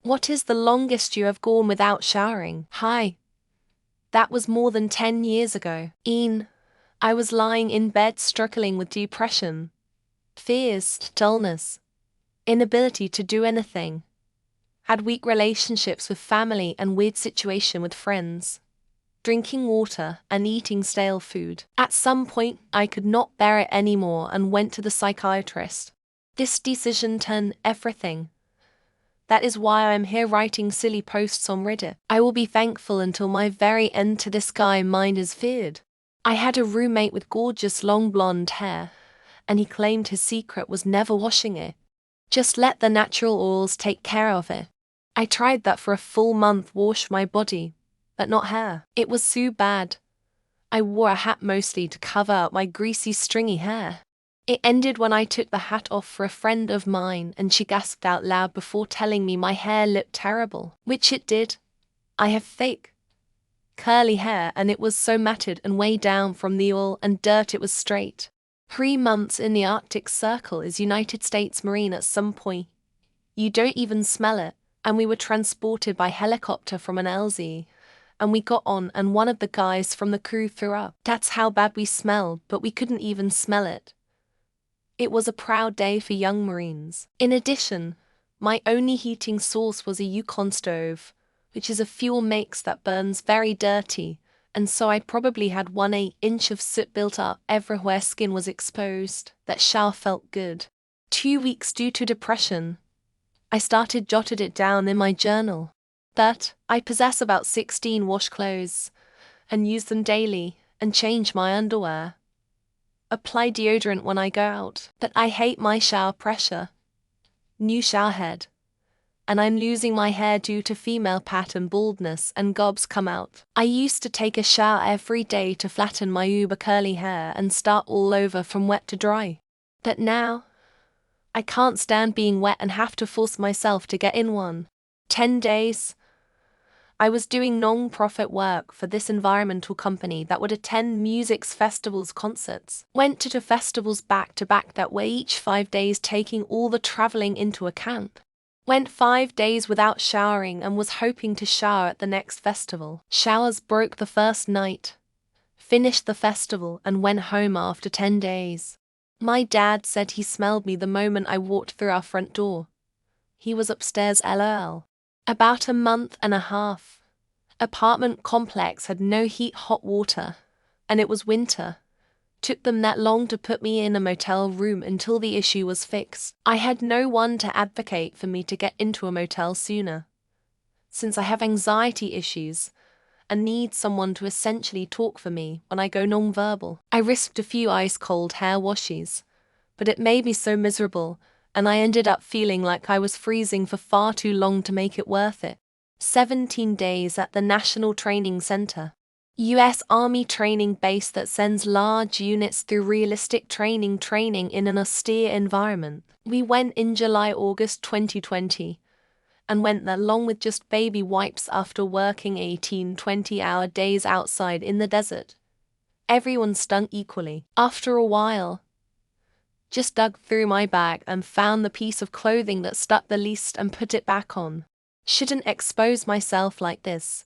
What is the longest you have gone without showering? Hi. That was more than 10 years ago. I was lying in bed struggling with depression, fears, dullness, inability to do anything. Had weak relationships with family and weird situation with friends. Drinking water and eating stale food. At some point, I could not bear it anymore and went to the psychiatrist. This decision turned everything. That is why I'm here writing silly posts on Reddit. I will be thankful until my very end to this guy mind is feared. I had a roommate with gorgeous long blonde hair, and he claimed his secret was never washing it. Just let the natural oils take care of it. I tried that for a full month, wash my body, but not hair. It was so bad. I wore a hat mostly to cover up my greasy stringy hair. It ended when I took the hat off for a friend of mine and she gasped out loud before telling me my hair looked terrible, which it did. I have thick, curly hair and it was so matted and weighed down from the oil and dirt it was straight. 3 months in the Arctic Circle is United States Marine at some point. You don't even smell it, and we were transported by helicopter from an LZ. And we got on and one of the guys from the crew threw up. That's how bad we smelled, but we couldn't even smell it. It was a proud day for young Marines. In addition, my only heating source was a Yukon stove, which is a fuel mix that burns very dirty, and so I probably had 1/8 inch of soot built up everywhere skin was exposed. That shower felt good. 2 weeks due to depression. I jotted it down in my journal. That I possess about 16 wash clothes, and use them daily, and change my underwear. Apply deodorant when I go out, but I hate my shower pressure. New shower head. And I'm losing my hair due to female pattern baldness and gobs come out. I used to take a shower every day to flatten my uber curly hair and start all over from wet to dry. But now, I can't stand being wet and have to force myself to get in one. 10 days. I was doing non-profit work for this environmental company that would attend music festivals, concerts. Went to the festivals back to back that way each 5 days, taking all the traveling into account. Went 5 days without showering and was hoping to shower at the next festival. Showers broke the first night. Finished the festival and went home after 10 days. My dad said he smelled me the moment I walked through our front door. He was upstairs, lol. About a month and a half. Apartment complex had no heat, hot water, and it was winter. Took them that long to put me in a motel room until the issue was fixed. I had no one to advocate for me to get into a motel sooner. Since I have anxiety issues and need someone to essentially talk for me when I go non-verbal, I risked a few ice-cold hair washes, but it made me so miserable, and I ended up feeling like I was freezing for far too long to make it worth it. 17 days at the National Training Center. U.S. Army training base that sends large units through realistic training in an austere environment. We went in July-August 2020, and went there along with just baby wipes after working 18-20-hour days outside in the desert. Everyone stunk equally. After a while, just dug through my bag and found the piece of clothing that stuck the least and put it back on. Shouldn't expose myself like this.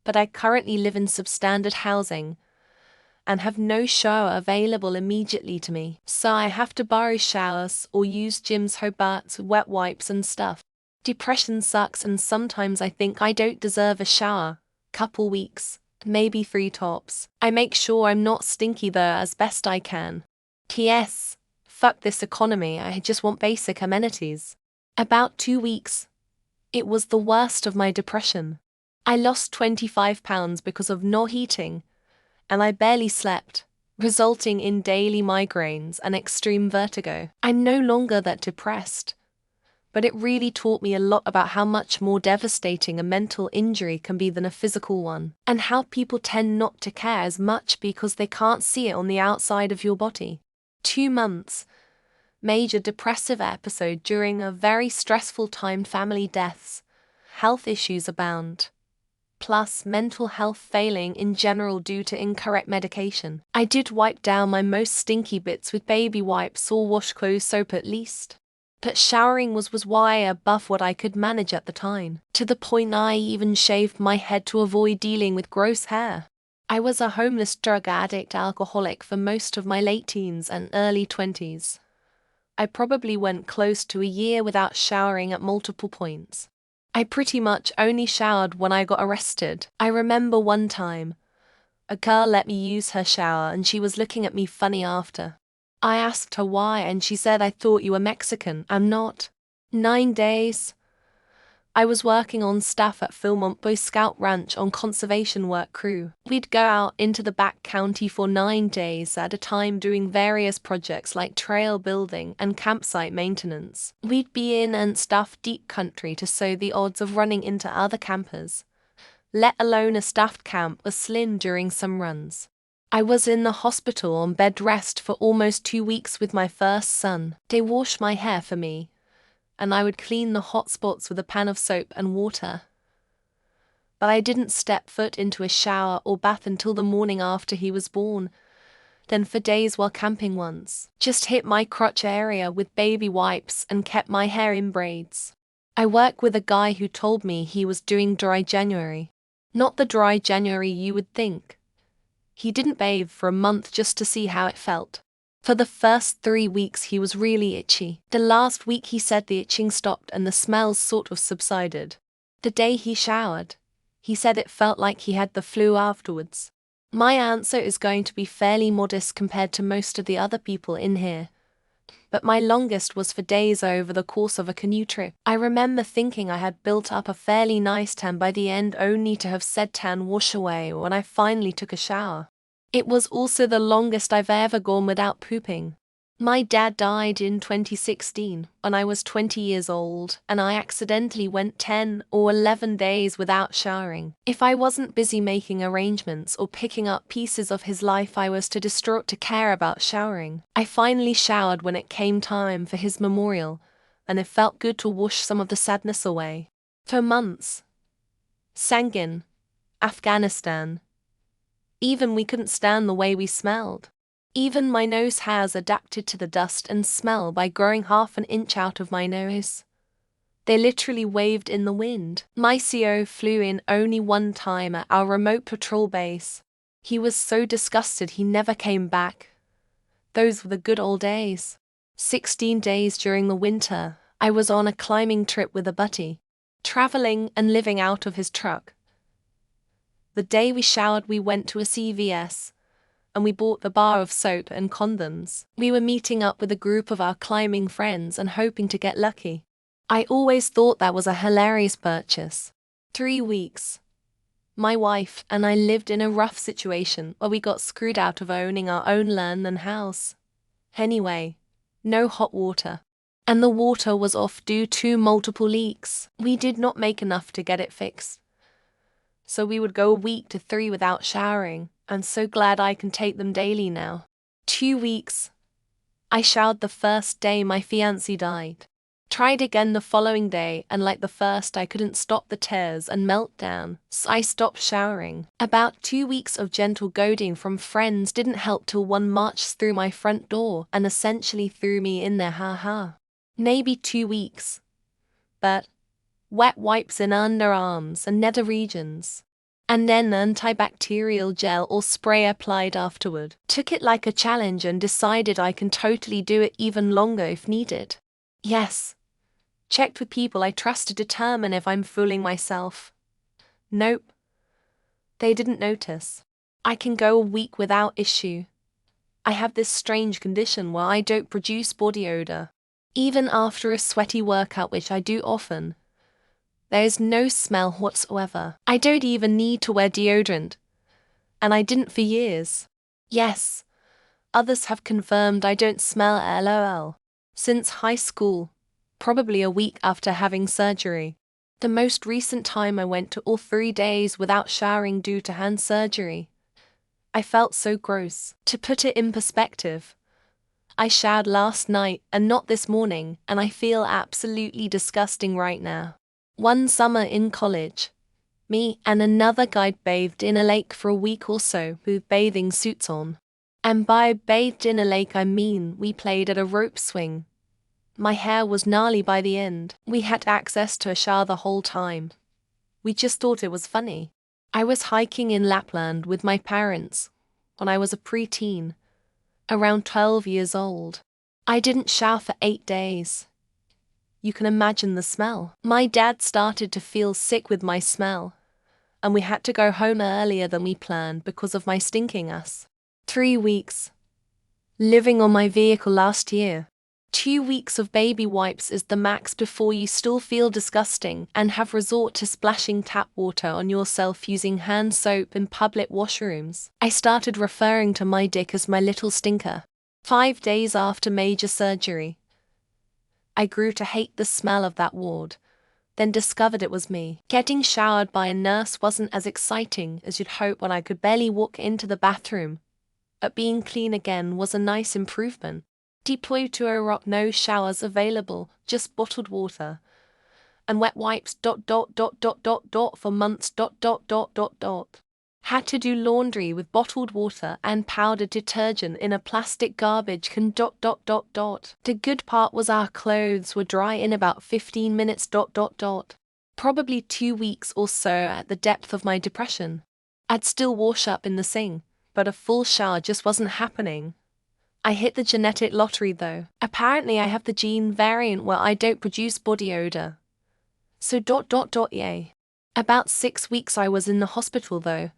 But I currently live in substandard housing and have no shower available immediately to me, so I have to borrow showers or use Jim's Hobart's wet wipes and stuff. Depression sucks and sometimes I think I don't deserve a shower. Couple weeks, maybe 3 tops. I make sure I'm not stinky though as best I can. P.S. Fuck this economy, I just want basic amenities. About 2 weeks. It was the worst of my depression. I lost 25 pounds because of not eating, and I barely slept, resulting in daily migraines and extreme vertigo. I'm no longer that depressed, but it really taught me a lot about how much more devastating a mental injury can be than a physical one, and how people tend not to care as much because they can't see it on the outside of your body. 2 months. Major depressive episode during a very stressful time, family deaths, health issues abound. Plus mental health failing in general due to incorrect medication. I did wipe down my most stinky bits with baby wipes or washcloth soap at least. But showering was way above what I could manage at the time, to the point I even shaved my head to avoid dealing with gross hair. I was a homeless drug addict alcoholic for most of my late teens and early 20s. I probably went close to a year without showering at multiple points. I pretty much only showered when I got arrested. I remember one time, a girl let me use her shower and she was looking at me funny after. I asked her why and she said, "I thought you were Mexican." I'm not. 9 days. I was working on staff at Philmont Boy Scout Ranch on conservation work crew. We'd go out into the back country for 9 days at a time doing various projects like trail building and campsite maintenance. We'd be in and stuff deep country to so the odds of running into other campers, let alone a staffed camp, was slim during some runs. I was in the hospital on bed rest for almost 2 weeks with my first son. They washed my hair for me, and I would clean the hot spots with a pan of soap and water. But I didn't step foot into a shower or bath until the morning after he was born. Then for days while camping once, just hit my crotch area with baby wipes and kept my hair in braids. I work with a guy who told me he was doing dry January. Not the dry January you would think. He didn't bathe for a month just to see how it felt. For the first 3 weeks he was really itchy. The last week he said the itching stopped and the smells sort of subsided. The day he showered, he said it felt like he had the flu afterwards. My answer is going to be fairly modest compared to most of the other people in here, but my longest was for days over the course of a canoe trip. I remember thinking I had built up a fairly nice tan by the end, only to have said tan wash away when I finally took a shower. It was also the longest I've ever gone without pooping. My dad died in 2016 when I was 20 years old, and I accidentally went 10 or 11 days without showering. If I wasn't busy making arrangements or picking up pieces of his life, I was too distraught to care about showering. I finally showered when it came time for his memorial, and it felt good to wash some of the sadness away. For months. Sangin, Afghanistan. Even we couldn't stand the way we smelled. Even my nose hairs adapted to the dust and smell by growing half an inch out of my nose. They literally waved in the wind. My CO flew in only one time at our remote patrol base. He was so disgusted he never came back. Those were the good old days. 16 days during the winter, I was on a climbing trip with a buddy, traveling and living out of his truck. The day we showered, we went to a CVS, and we bought the bar of soap and condoms. We were meeting up with a group of our climbing friends and hoping to get lucky. I always thought that was a hilarious purchase. 3 weeks. My wife and I lived in a rough situation where we got screwed out of owning our own land and house. Anyway, no hot water. And the water was off due to multiple leaks. We did not make enough to get it fixed, so we would go a week to 3 without showering. I'm so glad I can take them daily now. 2 weeks. I showered the first day my fiancé died. Tried again the following day, and like the first, I couldn't stop the tears and meltdown, so I stopped showering. About 2 weeks of gentle goading from friends didn't help till one marched through my front door and essentially threw me in there, haha. Maybe 2 weeks. But wet wipes in underarms and nether regions, and then antibacterial gel or spray applied afterward. Took it like a challenge and decided I can totally do it even longer if needed. Yes. Checked with people I trust to determine if I'm fooling myself. Nope. They didn't notice. I can go a week without issue. I have this strange condition where I don't produce body odor. Even after a sweaty workout, which I do often, there is no smell whatsoever. I don't even need to wear deodorant, and I didn't for years. Yes, others have confirmed I don't smell, lol. Since high school, probably a week after having surgery. The most recent time I went to all 3 days without showering due to hand surgery. I felt so gross. To put it in perspective, I showered last night and not this morning, and I feel absolutely disgusting right now. One summer in college, me and another guy bathed in a lake for a week or so with bathing suits on. And by bathed in a lake I mean we played at a rope swing, My hair was gnarly by the end. We had access to a shower the whole time. We just thought it was funny. I was hiking in Lapland with my parents when I was a preteen, around 12 years old. I didn't shower for 8 days. You can imagine the smell. My dad started to feel sick with my smell, and we had to go home earlier than we planned because of my stinking ass. 3 weeks. Living on my vehicle last year. 2 weeks of baby wipes is the max before you still feel disgusting and have resort to splashing tap water on yourself using hand soap in public washrooms. I started referring to my dick as my little stinker. 5 days after major surgery, I grew to hate the smell of that ward, then discovered it was me. Getting showered by a nurse wasn't as exciting as you'd hope when I could barely walk into the bathroom. But being clean again was a nice improvement. Deployed to Iraq, no showers available, just bottled water. And wet wipes ... for months ... Had to do laundry with bottled water and powdered detergent in a plastic garbage can ... The good part was our clothes were dry in about 15 minutes ... Probably 2 weeks or so at the depth of my depression. I'd still wash up in the sink, but a full shower just wasn't happening. I hit the genetic lottery though. Apparently I have the gene variant where I don't produce body odor. So ... yay. About 6 weeks I was in the hospital though.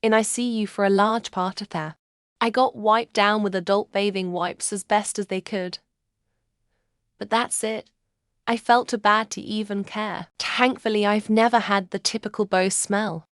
In ICU for a large part of that. I got wiped down with adult bathing wipes as best as they could. But that's it. I felt too bad to even care. Thankfully I've never had the typical Bose smell.